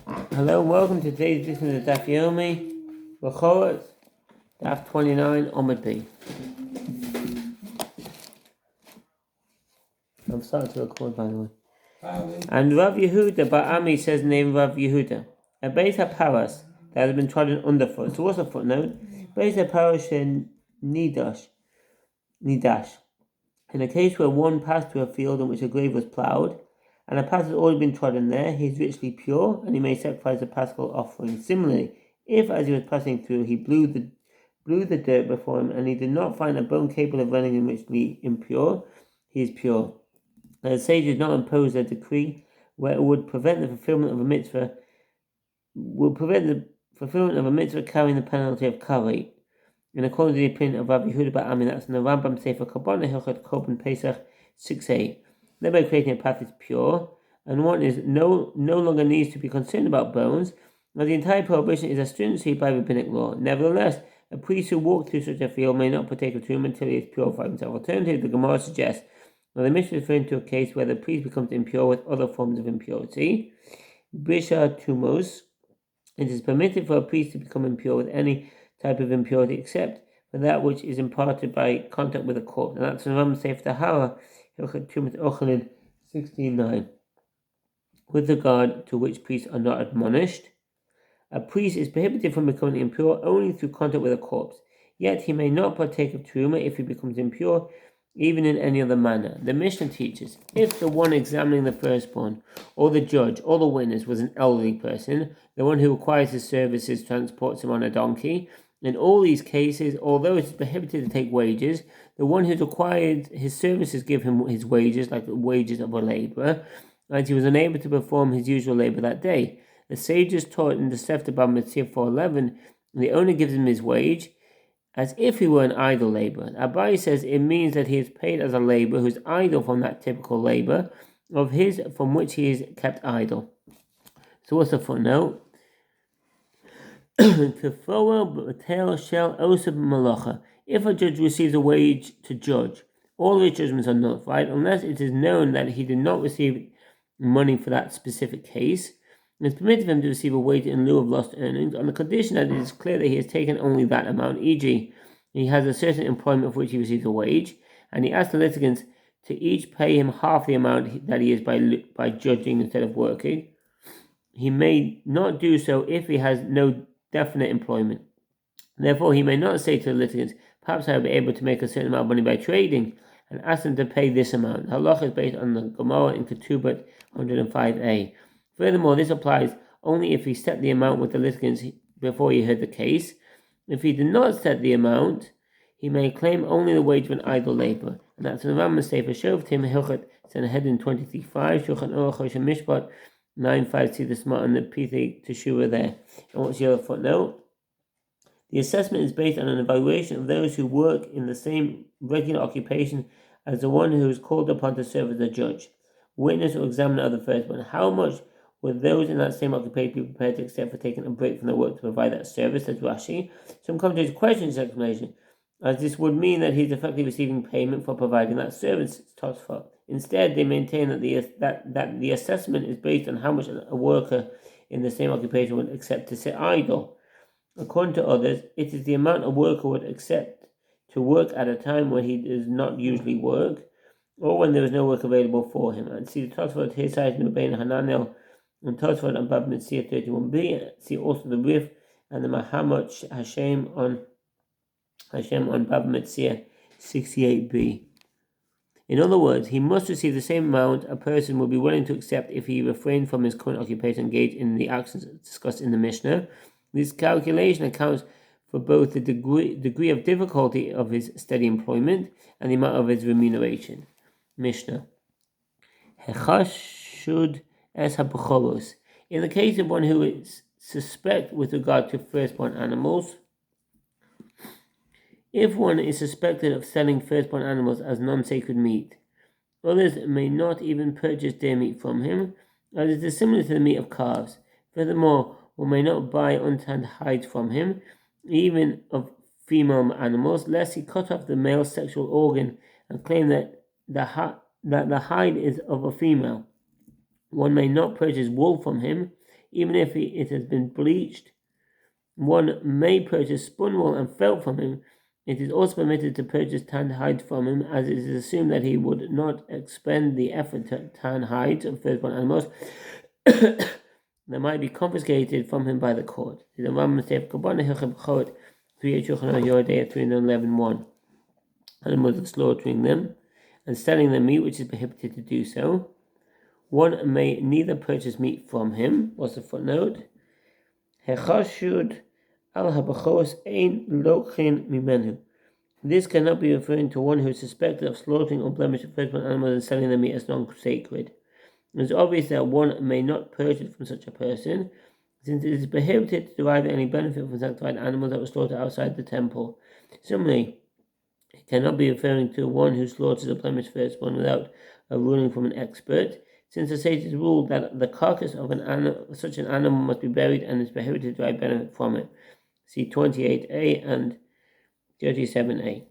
Hello, welcome to today's edition of the Daf Yomi. Bekhorot Daf 29 Omid B. I'm starting to record, by the way. And Rav Yehuda Ba'ami says the name Rav Yehuda. A Beis HaParas that has been trodden underfoot. So what's the footnote? Beis HaParas Nidash. In a case where one passed through a field in which a grave was ploughed, and a path has already been trodden there, he is ritually pure, and he may sacrifice a paschal offering. Similarly, if as he was passing through, he blew the dirt before him, and he did not find a bone capable of running and ritually impure, he is pure. And the sage did not impose a decree where it would prevent the fulfillment of a mitzvah, carrying the penalty of kaveh. In accordance with the opinion of Rav Yehuda Ba'ami, that's in the Rambam Sefer Kabbalah Hilchot Korban Pesach 6a. Thereby creating a path is pure, and one is no longer needs to be concerned about bones, as the entire prohibition is a stringency by rabbinic law. Nevertheless, a priest who walked through such a field may not partake of truma until he has purified himself. Alternatively, the Gemara suggests that the Mishnah is referring to a case where the priest becomes impure with other forms of impurity. Bisha Tumos. It is permitted for a priest to become impure with any type of impurity except for that which is imparted by contact with a corpse. And that's in Rambam Sefer Tahara, Hilchot Tumas Ochelin 16:9. With regard to which priests are not admonished, a priest is prohibited from becoming impure only through contact with a corpse. Yet he may not partake of truma if he becomes impure, even in any other manner. The Mishnah teaches, if the one examining the firstborn, or the judge, or the witness was an elderly person, the one who requires his services transports him on a donkey. In all these cases, although it is prohibited to take wages, the one who's required his services give him his wages, like the wages of a labourer, as he was unable to perform his usual labour that day. The sages taught in the Sefer Bava Metzia 4:11, the owner gives him his wage, as if he were an idle labourer. Abai says it means that he is paid as a labourer who is idle from that typical labour of his from which he is kept idle. So what's the footnote? If a judge receives a wage to judge, all his judgments are nullified unless it is known that he did not receive money for that specific case. It is permitted for him to receive a wage in lieu of lost earnings on the condition that it is clear that he has taken only that amount, e.g., he has a certain employment for which he receives a wage, and he asks the litigants to each pay him half the amount that he is by judging instead of working. He may not do so if he has no definite employment. Therefore, he may not say to the litigants, perhaps I will be able to make a certain amount of money by trading, and ask them to pay this amount. Halach is based on the Gemara in Ketubot 105a. Furthermore, this applies only if he set the amount with the litigants before he heard the case. If he did not set the amount, he may claim only the wage of an idle labourer. And that's in the Rambam Sefer Shoftim Hilchot Sanhedrin 23:5, Shulchan Aruch Choshen Mishpat 9:5. See the smart and the Pithi Teshuvah there. And what's the other footnote? The assessment is based on an evaluation of those who work in the same regular occupation as the one who is called upon to serve as a judge, witness, or examiner of the firstborn. How much would those in that same occupation be prepared to accept for taking a break from their work to provide that service? Says Rashi. Some commentators question this explanation, as this would mean that he is effectively receiving payment for providing that service. Instead, they maintain that the assessment is based on how much a worker in the same occupation would accept to sit idle. According to others, it is the amount a worker would accept to work at a time when he does not usually work, or when there is no work available for him. And see the Tosfot here, side Nubain Hananel, and Tosfot and Bava Metzia 31b. See also the Rif and the Mahamot Hashem on Bava Metzia 68b. In other words, he must receive the same amount a person would be willing to accept if he refrained from his current occupation and engaged in the actions discussed in the Mishnah. This calculation accounts for both the degree of difficulty of his steady employment and the amount of his remuneration. Mishnah. Hechashud es habechoros. In the case of one who is suspect with regard to firstborn animals, if one is suspected of selling firstborn animals as non-sacred meat, others may not even purchase their meat from him, as it is similar to the meat of calves. Furthermore, one may not buy untanned hides from him, even of female animals, lest he cut off the male sexual organ and claim that the hide is of a female. One may not purchase wool from him, even if it has been bleached. One may purchase spun wool and felt from him. It is also permitted to purchase tanned hides from him, as it is assumed that he would not expend the effort to tan hides of firstborn animals that might be confiscated from him by the court. The Rambam says, Bekhorot 311:1. Animals of slaughtering them and selling them meat, which is prohibited to do so. One may neither purchase meat from him. What's the footnote? Hechashud al habachos ein lochin mimenu. This cannot be referring to one who is suspected of slaughtering or blemishing firstborn animals and selling the meat as non-sacred. It is obvious that one may not purchase from such a person, since it is prohibited to derive any benefit from sanctified animals that were slaughtered outside the temple. Similarly, it cannot be referring to one who slaughters a blemished firstborn without a ruling from an expert, since the sages ruled that the carcass of such an animal must be buried and is prohibited to derive benefit from it. See 28a and 37a.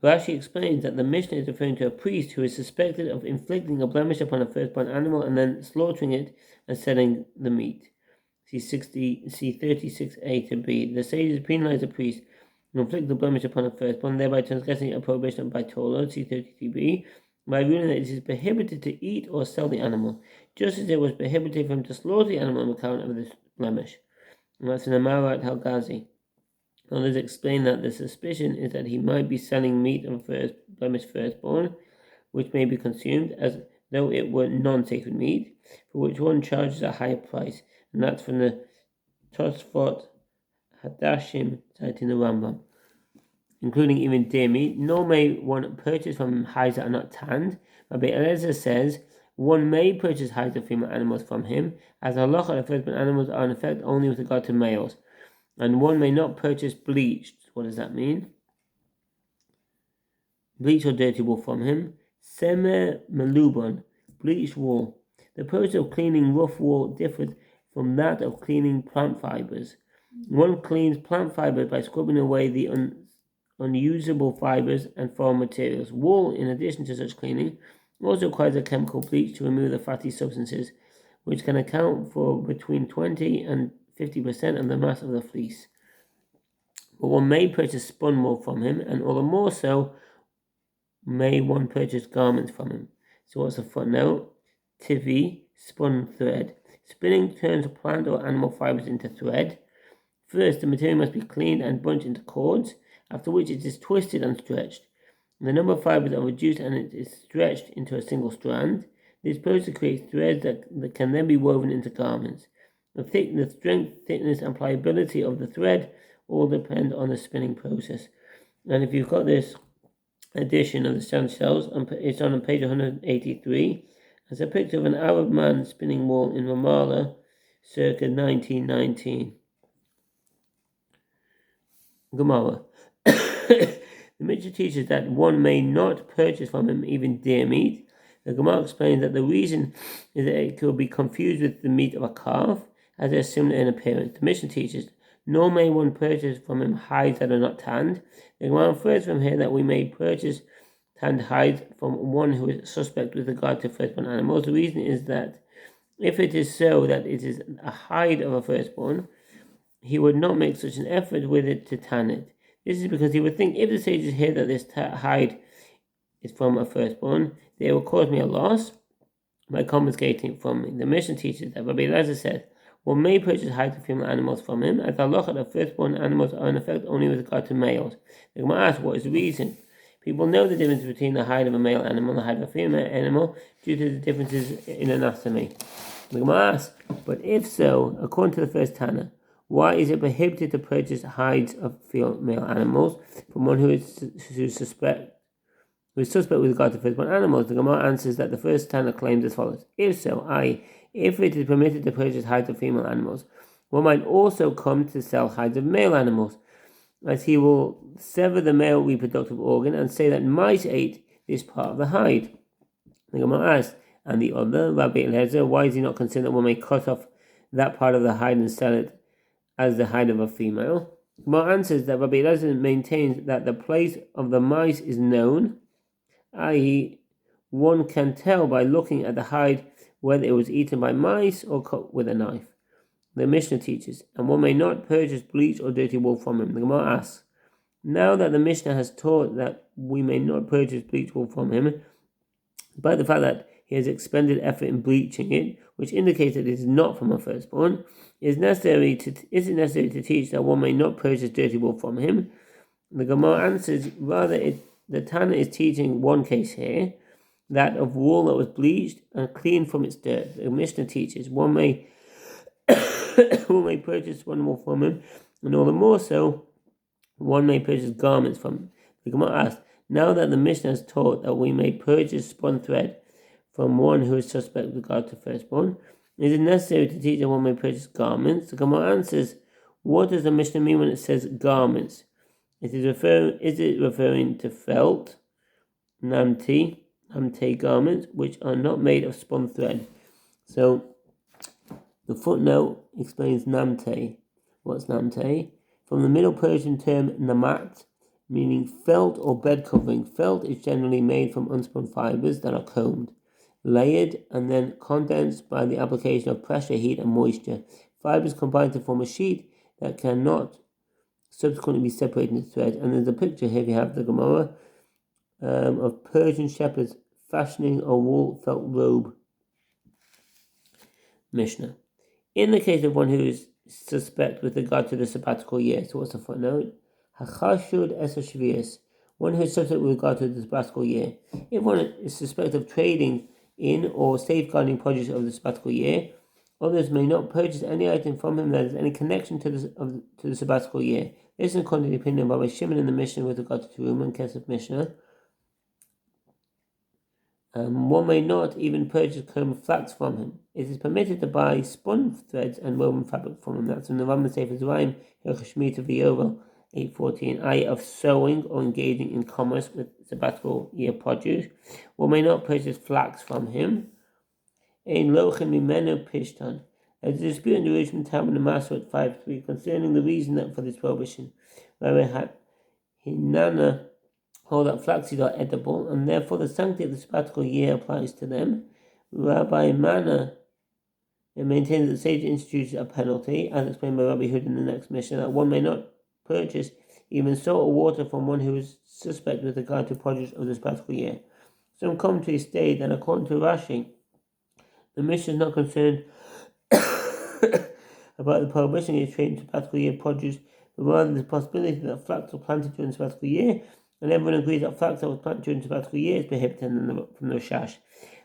Rashi explains that the Mishnah is referring to a priest who is suspected of inflicting a blemish upon a firstborn animal and then slaughtering it and selling the meat. See 36a to b. The sages penalize a priest who inflicts the blemish upon a firstborn, thereby transgressing a prohibition by Torah. See 33b. By ruling that it is prohibited to eat or sell the animal, just as it was prohibited for him to slaughter the animal on account of this blemish. And that's in Amarat Halgazi. Others explain that the suspicion is that he might be selling meat of a blemished firstborn, which may be consumed as though it were non-sacred meat, for which one charges a higher price, and that's from the Tosfot Hadashim citing the Rambam, including even deer meat. Nor may one purchase from hides that are not tanned. Rabbi Eliezer says one may purchase hides of female animals from him, as halacha of firstborn animals are in effect only with regard to males. And one may not purchase bleached. What does that mean? Bleached or dirty wool from him. Semer melubon, bleached wool. The process of cleaning rough wool differs from that of cleaning plant fibers. One cleans plant fibers by scrubbing away the unusable fibers and foreign materials. Wool, in addition to such cleaning, also requires a chemical bleach to remove the fatty substances, which can account for between 20 and 50% of the mass of the fleece. But one may purchase spun wool from him, and all the more so may one purchase garments from him. So what's the footnote? Tivi, spun thread. Spinning turns plant or animal fibers into thread. First, the material must be cleaned and bunched into cords, after which it is twisted and stretched. The number of fibers are reduced and it is stretched into a single strand. This process creates threads that can then be woven into garments. The strength, thickness, and pliability of the thread all depend on the spinning process. And if you've got this edition of the Sand Shells, it's on page 183. It's a picture of an Arab man spinning wool in Ramallah circa 1919. Gemara. The Mishnah teaches that one may not purchase from him even deer meat. The Gemara explains that the reason is that it could be confused with the meat of a calf, as they are similar in appearance. The Mishnah teaches, nor may one purchase from him hides that are not tanned. The Gemara infers from here that we may purchase tanned hides from one who is suspect with regard to firstborn animals. The reason is that if it is so that it is a hide of a firstborn, he would not make such an effort with it to tan it. This is because he would think, if the sages hear that this hide is from a firstborn, they will cause me a loss by confiscating it from me. The Mishnah teaches that Rabbi Eliezer said, one may purchase hides of female animals from him, as the halacha of firstborn animals are in effect only with regard to males. The Gemara asks, what is the reason? People know the difference between the hide of a male animal and the hide of a female animal due to the differences in anatomy. The Gemara asks, but if so, according to the first Tana, why is it prohibited to purchase hides of female animals from one who is suspect with regard to firstborn animals? The Gemara answers that the first Tana claims as follows: if so, if it is permitted to purchase hides of female animals, one might also come to sell hides of male animals, as he will sever the male reproductive organ and say that mice ate this part of the hide. The Gemara asks, and the other, Rabbi Eliezer, why is he not considered that one may cut off that part of the hide and sell it as the hide of a female? The Gemara answers that Rabbi Eliezer maintains that the place of the mice is known, i.e., one can tell by looking at the hide whether it was eaten by mice or cut with a knife. The Mishnah teaches, and one may not purchase bleach or dirty wool from him. The Gemara asks, now that the Mishnah has taught that we may not purchase bleach wool from him, by the fact that he has expended effort in bleaching it, which indicates that it is not from a firstborn, is it necessary to teach that one may not purchase dirty wool from him? The Gemara answers, rather, the Tana is teaching one case here, that of wool that was bleached and cleaned from its dirt. The Mishnah teaches one may purchase one wool from him, and all the more so, one may purchase garments from him. The Gemara asks, now that the Mishnah has taught that we may purchase spun thread from one who is suspect with regard to firstborn, is it necessary to teach that one may purchase garments? The Gemara answers, what does the Mishnah mean when it says garments? Is it referring to felt, namte garments, which are not made of spun thread? So the footnote explains namte. What's namte? From the Middle Persian term namat, meaning felt or bed covering. Felt is generally made from unspun fibers that are combed, layered, and then condensed by the application of pressure, heat, and moisture. Fibers combine to form a sheet that cannot subsequently be separated into threads. And there's a picture here, we have the Gemara of Persian shepherds fashioning a wool felt robe. Mishnah. In the case of one who is suspect with regard to the sabbatical year, so what's the footnote? Hachashud esashvius, one who is suspect with regard to the sabbatical year. If one is suspected of trading in or safeguarding produce of the sabbatical year, others may not purchase any item from him that has any connection to the sabbatical year. This is according to the opinion of Rabbi Shimon in the Mishnah with regard to Teruma and Kesef Mishnah. One may not even purchase comb flax from him. It is permitted to buy spun threads and woven fabric from him. That's from the Rambam Sefer Zerayim, Hilchos Shemitah V'Yovel 8:14. I of sewing or engaging in commerce with sabbatical year produce. One may not purchase flax from him. Ein lochin mimenu pishtan. There is a dispute in the Rishon Talmud and Masot 5:3 concerning the reason for this prohibition. Rabbi Hinana hold that flaxseed are edible, and therefore the sanctity of the sabbatical year applies to them. Rabbi Mana maintains that the sage institutes a penalty, as explained by Rabbi Hud in the next Mishnah, that one may not purchase even salt or water from one who is suspect with regard to produce of the sabbatical year. Some commentaries state that according to Rashi, the Mishnah is not concerned about the prohibition of trading sabbatical year produce, but rather the possibility that flax was planted during the sabbatical year, and everyone agrees that flax that was planted during the sabbatical year is prohibited from the Rashash.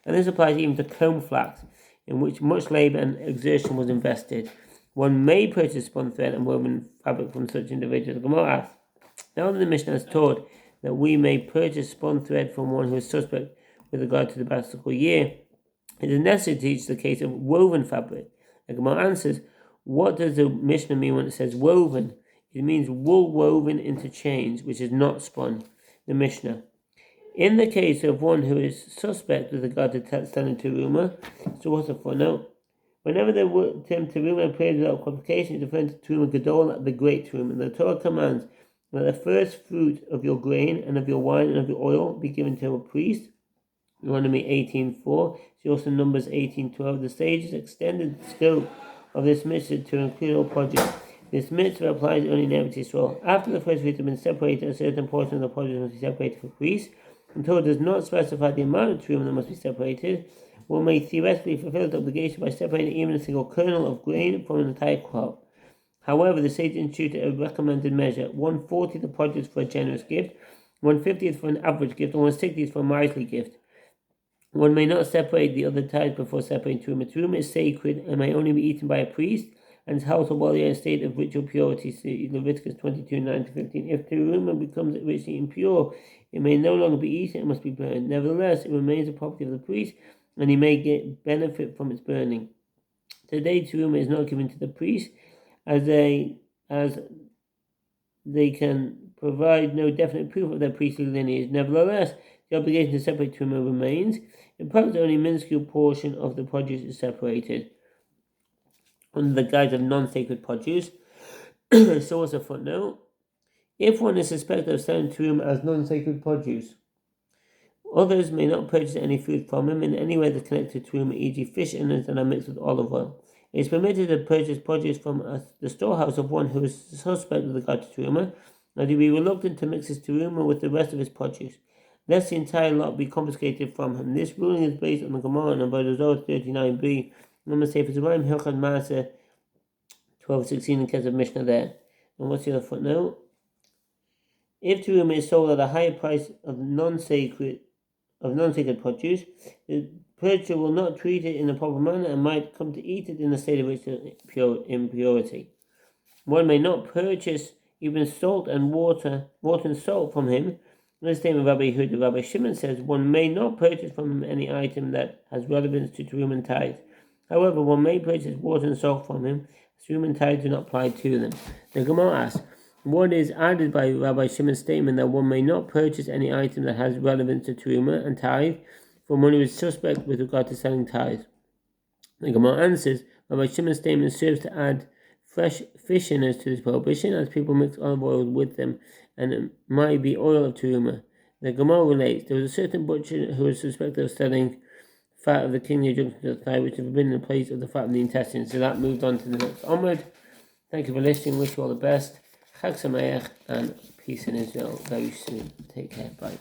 And this applies even to comb flax, in which much labour and exertion was invested. One may purchase spun thread and woven fabric from such individuals. The Gemara asks, now that the Mishnah has taught that we may purchase spun thread from one who is suspect with regard to the sabbatical year, it is necessary to teach the case of woven fabric. The Gemara answers, what does the Mishnah mean when it says woven? It means wool woven into chains, which is not spun. The Mishnah. In the case of one who is suspect with regard to telling teruma, so what's the footnote? Whenever the term teruma appears without qualification, it's referring to teruma gadol, the great teruma. The Torah commands that the first fruit of your grain and of your wine and of your oil be given to a priest. Deuteronomy 18:4. See also Numbers 18:12. The sages extended the scope of this mitzvah to include all produce. This mitzvah applies only in Eretz Yisrael. After the first fruit has been separated, a certain portion of the produce must be separated for priests. Until it does not specify the amount of teruma that must be separated, one may theoretically fulfill the obligation by separating even a single kernel of grain from an entire crop. However, the sage instituted a recommended measure: 1/40 the produce for a generous gift, 1/50th for an average gift, and 1/60th for a miserly gift. One may not separate the other types before separating teruma. Teruma is sacred and may only be eaten by a priest and is held while they are in a state of ritual purity. See Leviticus 22:9-15. If teruma becomes ritually impure, it may no longer be eaten, it must be burned. Nevertheless, it remains the property of the priest, and he may get benefit from its burning. Today, teruma is not given to the priest, as they can provide no definite proof of their priestly lineage. Nevertheless, the obligation to separate teruma remains. In practice, only a minuscule portion of the produce is separated under the guise of non-sacred produce. So what's a footnote? If one is suspected of selling teruma as non-sacred produce, Others may not purchase any food from him in any way that's connected to him, e.g. fish innards that are mixed with olive oil. It is permitted to purchase produce from the storehouse of one who is suspect with regard to teruma, and to be reluctant to mix his teruma with the rest of his produce, lest the entire lot be confiscated from him. This ruling is based on the Gemara and Avodah Zarah 39b, and the Sefer Zerayim Hilchot Maaseh 12:16 in case of Mishnah there. And what's the other footnote? If teruma is sold at a higher price of non-sacred produce, the purchaser will not treat it in a proper manner and might come to eat it in a state of impurity. One may not purchase even salt and water and salt from him. In the statement of Rabbi Yehuda, Rabbi Shimon says one may not purchase from him any item that has relevance to teruma and tithes. However, one may purchase water and salt from him, as teruma and tithes do not apply to them. The Gemara asks, what is added by Rabbi Shimon's statement that one may not purchase any item that has relevance to teruma and tithe from one who is suspect with regard to selling tithes? The Gemara answers, Rabbi Shimon's statement serves to add fresh fish innards to this prohibition, as people mix olive oil with them, and it might be oil of teruma. The Gemara relates, there was a certain butcher who was suspected of selling fat of the kidney adjunct to the thigh, which had been in place of the fat of the intestine. So that moved on to the next onward. Thank you for listening. Wish you all the best. Chag Sameach and peace in Israel very soon. Take care. Bye.